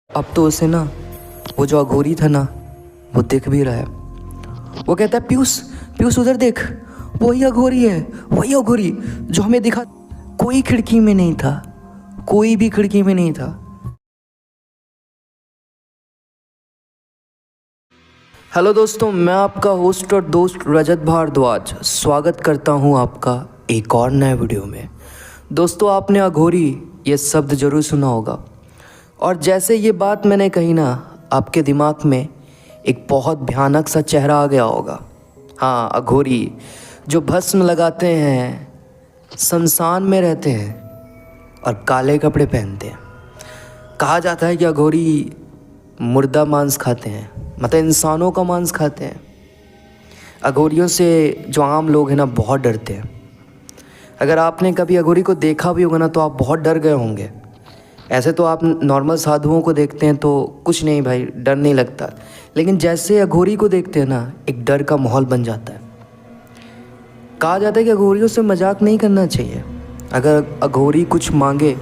अब तो उसे ना वो जो अघोरी था ना वो दिख भी रहा है। वो कहता है पीयूष पीयूष उधर देख, वही अघोरी है, वही अघोरी जो हमें दिखा। कोई खिड़की में नहीं था, कोई भी खिड़की में नहीं था। हेलो दोस्तों, मैं आपका होस्ट और दोस्त रजत भारद्वाज स्वागत करता हूं आपका एक और नए वीडियो में। दोस्तों, आपने अघोरी ये शब्द ज़रूर सुना होगा और जैसे ये बात मैंने कही ना, आपके दिमाग में एक बहुत भयानक सा चेहरा आ गया होगा। हाँ, अघोरी जो भस्म लगाते हैं, शमशान में रहते हैं और काले कपड़े पहनते हैं। कहा जाता है कि अघोरी मुर्दा मांस खाते हैं, मतलब इंसानों का मांस खाते हैं। अघोरियों से जो आम लोग हैं ना बहुत डरते हैं। अगर आपने कभी अघोरी को देखा भी होगा ना तो आप बहुत डर गए होंगे। ऐसे तो आप नॉर्मल साधुओं को देखते हैं तो कुछ नहीं भाई, डर नहीं लगता, लेकिन जैसे अघोरी को देखते हैं ना एक डर का माहौल बन जाता है। कहा जाता है कि अघोरियों से मजाक नहीं करना चाहिए। अगर अघोरी कुछ मांगे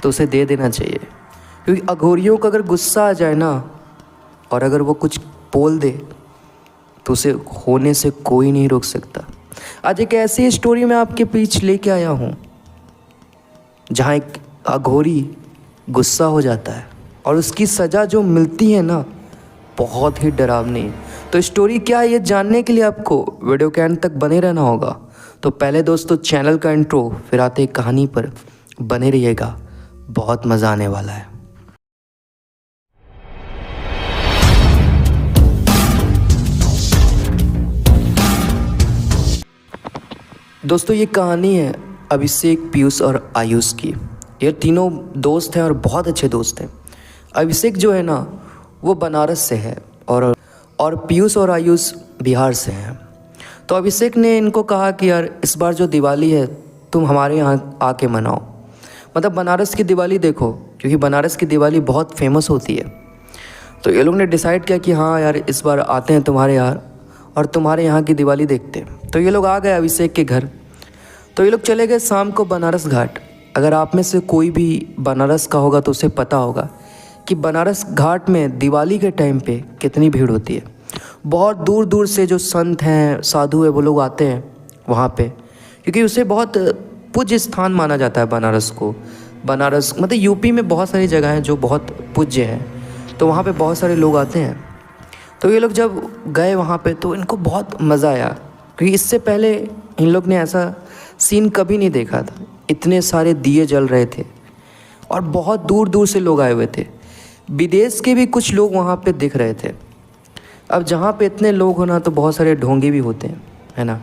तो उसे दे देना चाहिए, क्योंकि अघोरियों को अगर गुस्सा आ जाए ना और अगर वो कुछ बोल दे तो उसे होने से कोई नहीं रोक सकता। आज एक ऐसी स्टोरी मैं आपके बीच लेके आया हूँ जहाँ एक अघोरी गुस्सा हो जाता है और उसकी सज़ा जो मिलती है ना बहुत ही डरावनी है। तो स्टोरी क्या है ये जानने के लिए आपको वीडियो के एंड तक बने रहना होगा। तो पहले दोस्तों चैनल का इंट्रो, फिर आते हैं कहानी पर। बने रहिएगा, बहुत मज़ा आने वाला है। दोस्तों ये कहानी है अभिषेक, पीयूष और आयुष की। ये तीनों दोस्त हैं और बहुत अच्छे दोस्त हैं। अभिषेक जो है ना वो बनारस से है और पीयूष और आयुष बिहार से हैं। तो अभिषेक ने इनको कहा कि यार इस बार जो दिवाली है तुम हमारे यहाँ आके मनाओ, मतलब बनारस की दिवाली देखो, क्योंकि बनारस की दिवाली बहुत फेमस होती है। तो ये लोग ने डिसाइड किया कि हाँ यार इस बार आते हैं तुम्हारे यहाँ और तुम्हारे यहाँ की दिवाली देखते हैं। तो ये लोग आ गए अभिषेक के घर। तो ये लोग चले गए शाम को बनारस घाट। अगर आप में से कोई भी बनारस का होगा तो उसे पता होगा कि बनारस घाट में दिवाली के टाइम पे कितनी भीड़ होती है। बहुत दूर दूर से जो संत हैं, साधु हैं, वो लोग आते हैं वहाँ पे, क्योंकि उसे बहुत पूज्य स्थान माना जाता है बनारस को। बनारस मतलब यूपी में बहुत सारी जगह हैं जो बहुत पूज्य हैं, तो वहाँ पे बहुत सारे लोग आते हैं। तो ये लोग जब गए वहाँ पे तो इनको बहुत मज़ा आया, क्योंकि इससे पहले इन लोग ने ऐसा सीन कभी नहीं देखा था। इतने सारे दिए जल रहे थे और बहुत दूर दूर से लोग आए हुए थे। विदेश के भी कुछ लोग वहाँ पे दिख रहे थे। अब जहाँ पे इतने लोग हो ना तो बहुत सारे ढोंगी भी होते हैं, है ना,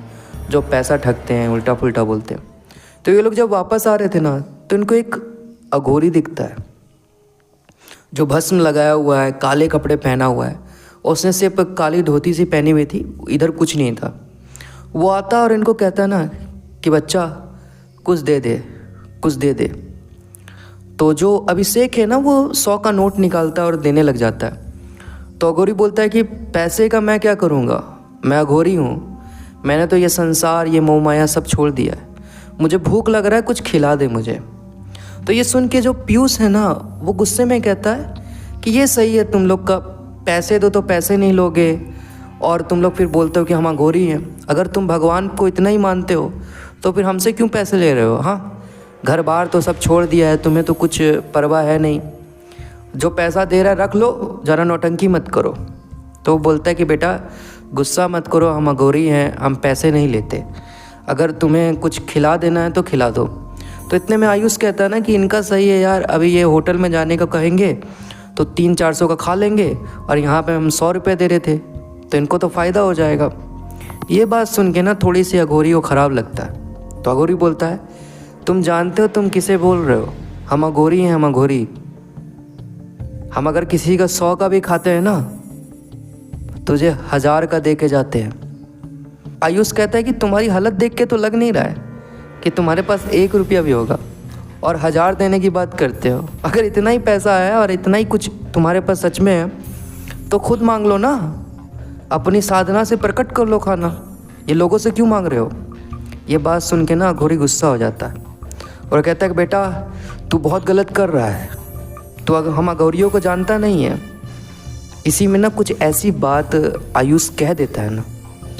जो पैसा ठगते हैं, उल्टा पुल्टा बोलते हैं। तो ये लोग जब वापस आ रहे थे ना तो इनको एक अघोरी दिखता है जो भस्म लगाया हुआ है, काले कपड़े पहना हुआ है। उसने सिर्फ काली धोती सी पहनी हुई थी, इधर कुछ नहीं था। वो आता और इनको कहता ना कि बच्चा कुछ दे दे, कुछ दे दे। तो जो अभिषेक है ना वो 100 का नोट निकालता है और देने लग जाता है। तो अघोरी बोलता है कि पैसे का मैं क्या करूँगा, मैं अघोरी हूँ, मैंने तो ये संसार, ये मोह माया सब छोड़ दिया है, मुझे भूख लग रहा है, कुछ खिला दे मुझे। तो ये सुन के जो पीयूष है ना वो गुस्से में कहता है कि ये सही है, तुम लोग का पैसे दो तो पैसे नहीं लोगे और तुम लोग फिर बोलते हो कि हम अघोरी हैं। अगर तुम भगवान को इतना ही मानते हो तो फिर हमसे क्यों पैसे ले रहे हो? हाँ, घर बार तो सब छोड़ दिया है, तुम्हें तो कुछ परवाह है नहीं। जो पैसा दे रहा है रख लो, ज़रा नौटंकी मत करो। तो वो बोलता है कि बेटा गुस्सा मत करो, हम अघोरी हैं, हम पैसे नहीं लेते, अगर तुम्हें कुछ खिला देना है तो खिला दो। तो इतने में आयुष कहता है ना कि इनका सही है यार, अभी ये होटल में जाने का कहेंगे तो 300-400 का खा लेंगे और यहाँ पे हम 100 रुपये दे रहे थे तो इनको तो फ़ायदा हो जाएगा। ये बात सुन के ना थोड़ी सी अघोरी को ख़राब लगता है। तो अघोरी बोलता है तुम जानते हो तुम किसे बोल रहे हो? हम अघोरी हैं, हम अघोरी। हम अगर किसी का 100 का भी खाते हैं ना तुझे 1000 का दे के जाते हैं। आयुष कहता है कि तुम्हारी हालत देख के तो लग नहीं रहा है कि तुम्हारे पास 1 रुपया भी होगा और 1000 देने की बात करते हो। अगर इतना ही पैसा है और इतना ही कुछ तुम्हारे पास सच में है तो खुद मांग लो ना, अपनी साधना से प्रकट कर लो खाना, ये लोगों से क्यों मांग रहे हो? ये बात सुन के ना अघोरी गुस्सा हो जाता है और कहता है कि बेटा तू बहुत गलत कर रहा है, तो हम अघोरियों को जानता नहीं है। इसी में ना कुछ ऐसी बात आयुष कह देता है ना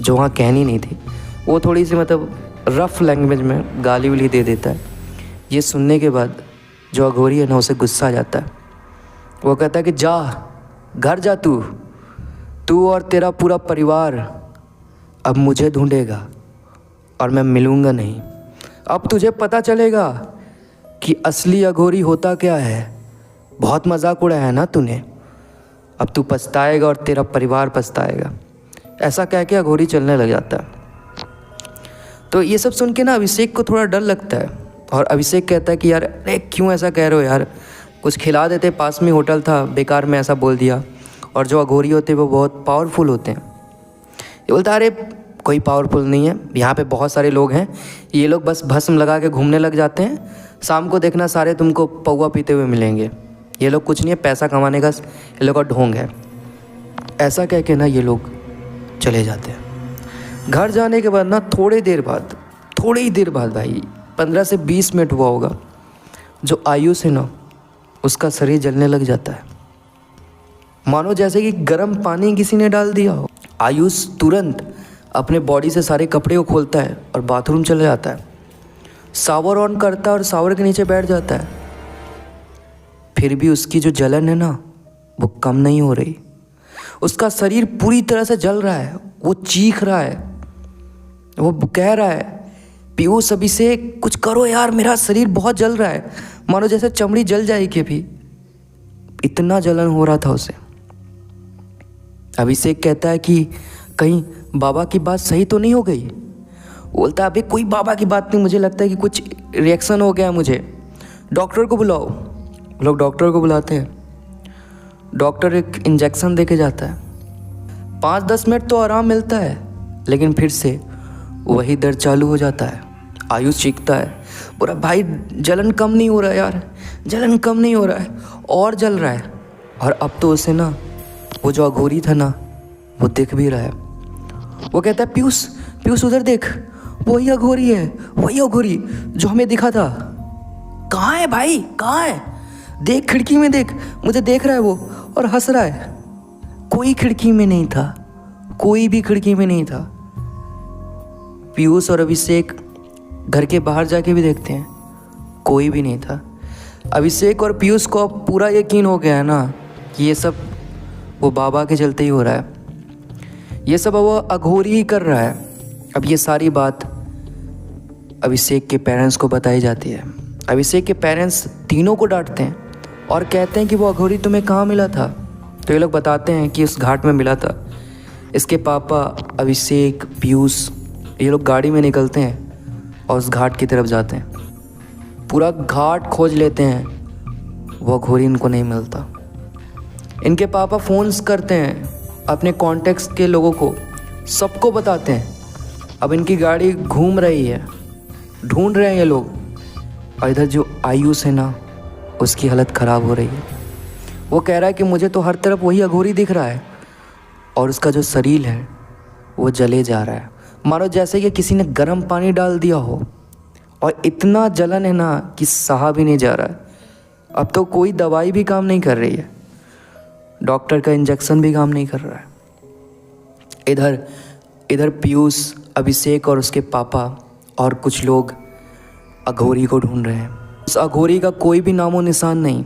जो वहाँ कहनी नहीं थी। वो थोड़ी सी मतलब रफ़ लैंग्वेज में गाली वाली दे देता है। ये सुनने के बाद जो अघोरी है ना उसे गुस्सा आ जाता है। वो कहता है कि जा घर जा, तू और तेरा पूरा परिवार अब मुझे ढूंढेगा और मैं मिलूँगा नहीं। अब तुझे पता चलेगा कि असली अघोरी होता क्या है। बहुत मजाक उड़ाया है ना तूने, अब तू पछताएगा और तेरा परिवार पछताएगा। ऐसा कह के अघोरी चलने लग जाता है। तो ये सब सुन के ना अभिषेक को थोड़ा डर लगता है और अभिषेक कहता है कि यार अरे क्यों ऐसा कह रहे हो यार, कुछ खिला देते, पास में होटल था, बेकार में ऐसा बोल दिया। और जो अघोरी होते हैं वो बहुत पावरफुल होते हैं। ये बोलता है अरे कोई पावरफुल नहीं है, यहाँ पे बहुत सारे लोग हैं, ये लोग बस भस्म लगा के घूमने लग जाते हैं, शाम को देखना सारे तुमको पौवा पीते हुए मिलेंगे। ये लोग कुछ नहीं है, पैसा कमाने का ये लोग का ढोंग है। ऐसा कह के ना ये लोग चले जाते हैं। घर जाने के बाद ना थोड़ी ही देर बाद भाई 15 से 20 मिनट हुआ होगा, जो आयुष है ना उसका शरीर जलने लग जाता है, मानो जैसे कि गर्म पानी किसी ने डाल दिया हो। आयुष तुरंत अपने बॉडी से सारे कपड़े को खोलता है और बाथरूम चले जाता है, शावर ऑन करता है और शावर के नीचे बैठ जाता है। फिर भी उसकी जो जलन है ना वो कम नहीं हो रही। उसका शरीर पूरी तरह से जल रहा है, वो चीख रहा है, वो कह रहा है पीयूष अभिषेक कुछ करो यार, मेरा शरीर बहुत जल रहा है, मानो जैसे चमड़ी जल जाएगी। भी इतना जलन हो रहा था उसे। अभिषेक कहता है कि कहीं बाबा की बात सही तो नहीं हो गई। बोलता है अभी कोई बाबा की बात नहीं, मुझे लगता है कि कुछ रिएक्शन हो गया, मुझे डॉक्टर को बुलाओ। लोग डॉक्टर को बुलाते हैं। डॉक्टर एक इंजेक्शन दे के जाता है। 5-10 मिनट तो आराम मिलता है, लेकिन फिर से वही दर्द चालू हो जाता है। आयुष चीखता है, पूरा भाई जलन कम नहीं हो रहा है यार, जलन कम नहीं हो रहा है, और जल रहा है। और अब तो उसे ना वो जो अघोरी था ना वो दिख भी रहा है। वो कहता है पीयूष उधर देख, वही अघोरी है, वही अघोरी जो हमें दिखा था। कहाँ है भाई, कहाँ है? देख खिड़की में देख, मुझे देख रहा है वो और हंस रहा है। कोई खिड़की में नहीं था, कोई भी खिड़की में नहीं था। पीयूष और अभिषेक घर के बाहर जाके भी देखते हैं, कोई भी नहीं था। अभिषेक और पीयूष को अब पूरा यकीन हो गया है ना कि ये सब वो बाबा के चलते ही हो रहा है, ये सब वो अघोरी ही कर रहा है। अब ये सारी बात अभिषेक के पेरेंट्स को बताई जाती है। अभिषेक के पेरेंट्स तीनों को डांटते हैं और कहते हैं कि वो अघोरी तुम्हें कहाँ मिला था। तो ये लोग बताते हैं कि उस घाट में मिला था। इसके पापा अभिषेक, पीयूष ये लोग गाड़ी में निकलते हैं और उस घाट की तरफ जाते हैं। पूरा घाट खोज लेते हैं, वो अघोरी इनको नहीं मिलता। इनके पापा फ़ोन्स करते हैं अपने कॉन्टेक्ट्स के लोगों को, सबको बताते हैं। अब इनकी गाड़ी घूम रही है, ढूंढ रहे हैं ये लोग। और इधर जो आयुष है ना उसकी हालत ख़राब हो रही है। वो कह रहा है कि मुझे तो हर तरफ वही अघोरी दिख रहा है और उसका जो शरीर है वो जले जा रहा है, मानो जैसे कि किसी ने गर्म पानी डाल दिया हो। और इतना जलन है ना कि सहा भी नहीं जा रहा है। अब तो कोई दवाई भी काम नहीं कर रही है, डॉक्टर का इंजेक्शन भी काम नहीं कर रहा है। इधर पीयूष, अभिषेक और उसके पापा और कुछ लोग अघोरी को ढूंढ रहे हैं। उस अघोरी का कोई भी नामो निशान नहीं।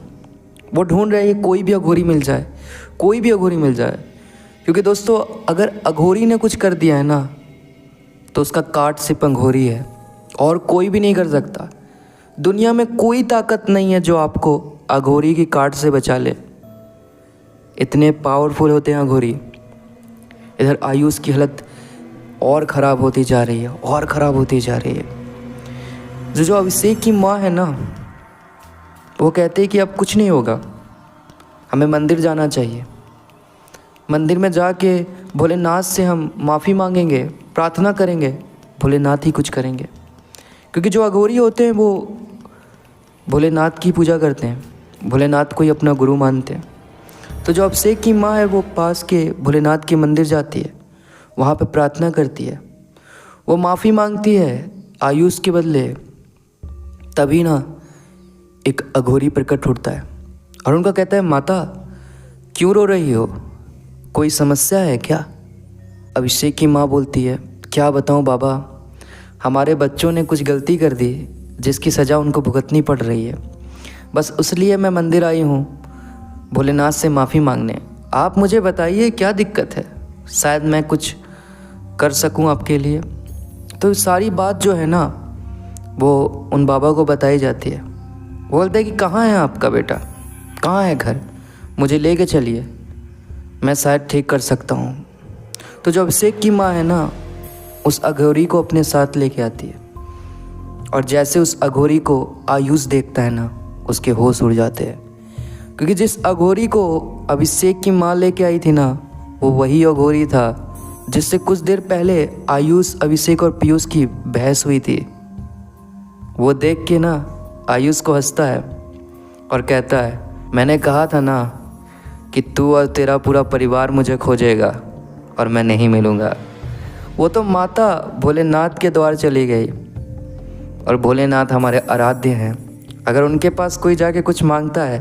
वो ढूंढ रहे हैं कोई भी अघोरी मिल जाए, कोई भी अघोरी मिल जाए। क्योंकि दोस्तों अगर अघोरी ने कुछ कर दिया है ना तो उसका काट सिर्फ अघोरी है और कोई भी नहीं कर सकता। दुनिया में कोई ताकत नहीं है जो आपको अघोरी की काट से बचा ले। इतने पावरफुल होते हैं अघोरी। इधर आयुष की हालत और ख़राब होती जा रही है, और ख़राब होती जा रही है। जो अभिषेक की माँ है ना वो कहते हैं कि अब कुछ नहीं होगा, हमें मंदिर जाना चाहिए। मंदिर में जाके भोलेनाथ से हम माफ़ी मांगेंगे, प्रार्थना करेंगे, भोलेनाथ ही कुछ करेंगे। क्योंकि जो अघोरी होते हैं वो भोलेनाथ की पूजा करते हैं, भोलेनाथ को ही अपना गुरु मानते हैं। तो जो अभिषेक की माँ है वो पास के भोलेनाथ के मंदिर जाती है, वहाँ पे प्रार्थना करती है, वो माफ़ी मांगती है आयुष के बदले। तभी ना एक अघोरी प्रकट होता है और उनका कहता है, माता क्यों रो रही हो, कोई समस्या है क्या? अभिषेक की माँ बोलती है, क्या बताऊँ बाबा, हमारे बच्चों ने कुछ गलती कर दी जिसकी सज़ा उनको भुगतनी पड़ रही है। बस इसलिए मैं मंदिर आई हूँ भोलेनाथ से माफ़ी मांगने। आप मुझे बताइए क्या दिक्कत है, शायद मैं कुछ कर सकूँ आपके लिए। तो सारी बात जो है ना वो उन बाबा को बताई जाती है। बोलते हैं कि कहाँ है आपका बेटा, कहाँ है घर, मुझे लेके चलिए, मैं शायद ठीक कर सकता हूँ। तो जो अभिषेक की माँ है ना उस अघोरी को अपने साथ लेके आती है, और जैसे उस अघोरी को आयुष देखता है ना उसके होश उड़ जाते हैं, क्योंकि जिस अघोरी को अभिषेक की माँ लेके आई थी ना वो वही अघोरी था जिससे कुछ देर पहले आयुष, अभिषेक और पीयूष की बहस हुई थी। वो देख के ना आयुष को हंसता है और कहता है, मैंने कहा था ना कि तू और तेरा पूरा परिवार मुझे खोजेगा और मैं नहीं मिलूँगा। वो तो माता भोलेनाथ के द्वार चली गई, और भोलेनाथ हमारे आराध्य हैं। अगर उनके पास कोई जाके कुछ मांगता है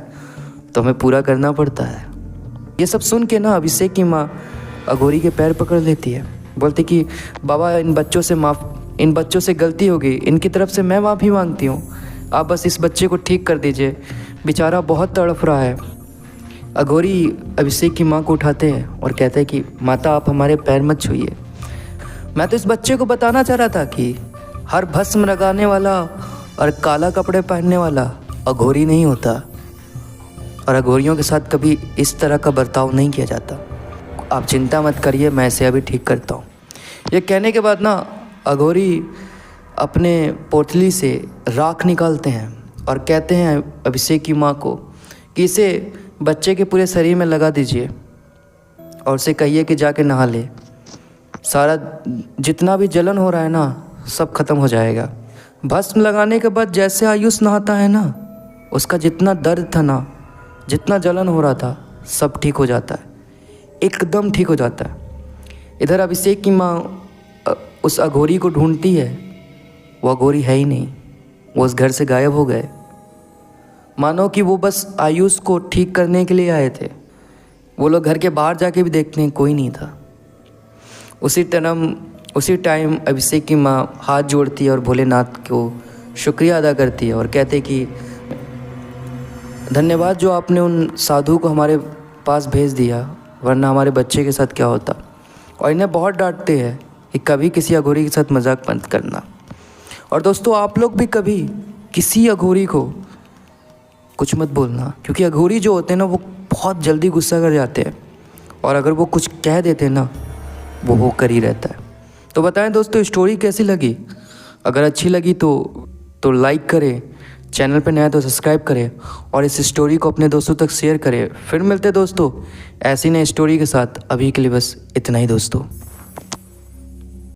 तो हमें पूरा करना पड़ता है। ये सब सुन के ना अभिषेक की माँ अघोरी के पैर पकड़ लेती है, बोलती कि बाबा इन बच्चों से गलती हो गई, इनकी तरफ से मैं माफ़ी मांगती हूँ, आप बस इस बच्चे को ठीक कर दीजिए, बेचारा बहुत तड़फ रहा है। अघोरी अभिषेक की माँ को उठाते हैं और कहते हैं कि माता आप हमारे पैर मत छूइए, मैं तो इस बच्चे को बताना चाह रहा था कि हर भस्म लगाने वाला और काला कपड़े पहनने वाला अघोरी नहीं होता, और अघोरियों के साथ कभी इस तरह का बर्ताव नहीं किया जाता। आप चिंता मत करिए, मैं इसे अभी ठीक करता हूँ। ये कहने के बाद ना अघोरी अपने पोटली से राख निकालते हैं और कहते हैं अभिषेक की माँ को कि इसे बच्चे के पूरे शरीर में लगा दीजिए और उसे कहिए कि जाके नहा ले, सारा जितना भी जलन हो रहा है ना सब खत्म हो जाएगा। भस्म लगाने के बाद जैसे आयुष नहाता है ना उसका जितना दर्द था ना, जितना जलन हो रहा था सब ठीक हो जाता है, एकदम ठीक हो जाता है। इधर अभिषेक की माँ उस अघोरी को ढूंढती है, वो अघोरी है ही नहीं, वो उस घर से गायब हो गए, मानो कि वो बस आयुष को ठीक करने के लिए आए थे। वो लोग घर के बाहर जाके भी देखते हैं कोई नहीं था। उसी टाइम अभिषेक की माँ हाथ जोड़ती है और भोलेनाथ को शुक्रिया अदा करती है और कहते कि धन्यवाद जो आपने उन साधु को हमारे पास भेज दिया, वरना हमारे बच्चे के साथ क्या होता। और इन्हें बहुत डांटते हैं कि कभी किसी अघोरी के साथ मजाक मत करना। और दोस्तों आप लोग भी कभी किसी अघोरी को कुछ मत बोलना, क्योंकि अघोरी जो होते हैं ना वो बहुत जल्दी गुस्सा कर जाते हैं, और अगर वो कुछ कह देते हैं ना वो होकर ही रहता है। तो बताएं दोस्तों स्टोरी कैसी लगी, अगर अच्छी लगी तो लाइक करें, चैनल पे नया तो सब्सक्राइब करें और इस स्टोरी को अपने दोस्तों तक शेयर करें। फिर मिलते हैं दोस्तों ऐसी नई स्टोरी के साथ, अभी के लिए बस इतना ही दोस्तों।